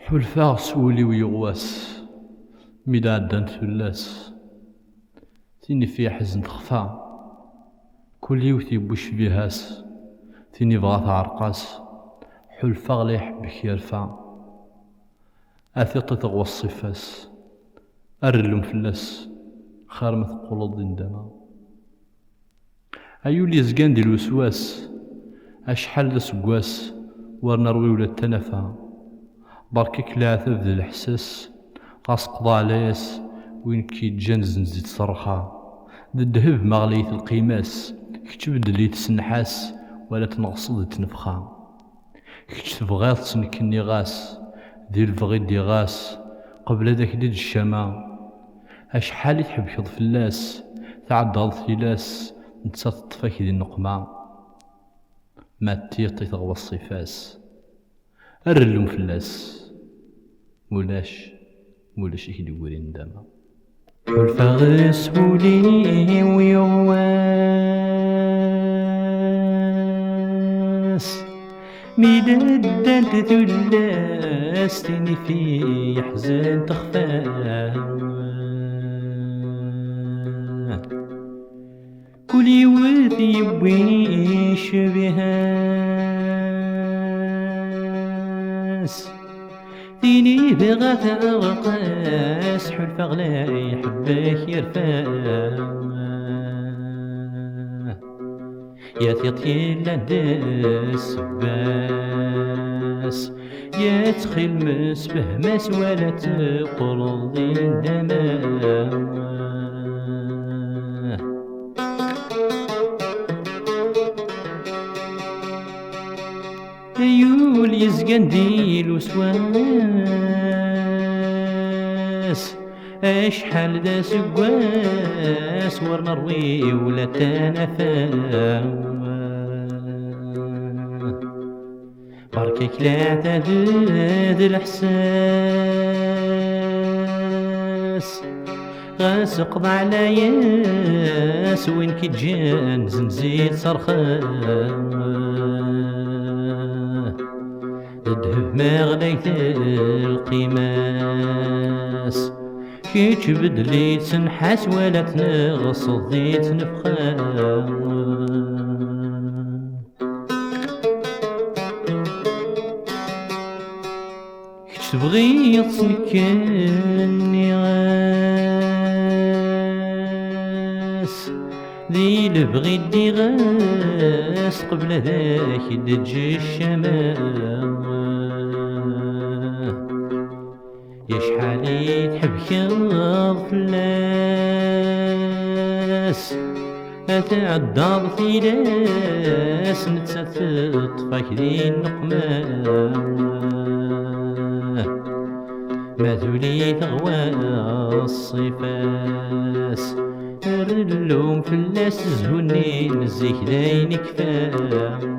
حلفاغ سولي ويغواس ميدا عدان ثلاث تيني في حزن تخفى كل يوثي بوش بيهاس تيني بغات عرقاس حلفاغ لا يحبك يرفع اثيط تغوى الصفاس ارلم فلاس خير ما تقول دندما ايولي زقان دي الوسواس اشحال دا سكواس ورنا روي ولا التنفى بركيك لا عثب ذي الحساس غاس قضى علاياس وين كي تجنز نزيد صرخة ذا الدهب مغليث القيماس كتب دلي تسنحاس ولا تنغصد تنفخا كتب تبغيض تنكني غاس ذي البغي دي غاس قبل ذاك ديد الشما اشحال تحب كض فلاس تعدض ثلاس نتسا تطفاك ذي النقمة ما تيطي تغوى الصفاس الرلم فلاس مولاش يكدي ورين داما والفغس ولي ويواس ميدان تثلاس تيني في حزن تخفى كل يوثي يبويش بهاس تيني بغات أغقاس حلفا غلا يحبك يرفا يا ثيطي لانداس باس يا تخيل مسفهماس ولا تقول دين دما يول يزقن دي الوسواس اشحال دا سكواس ورنا روي ولا تنفى بركيك لا تعدد الحساس غاس قضى على ياس وين كي تجان زنزيد صرخة الدهب ما غليت القيماس كي تبدلي تنحاس ولا تنغص ذي تنفخا كي تبغي تسنكني غاس ذي لبغي دي غاس قبل ذاك دجي الشمال يشحالي تحب كض فلاس أتعدى بثلاس نتسطفك ذي النقمة ما ذولي تغوى الصفاس الرلوم فلاس زهوني نزيك داين كفا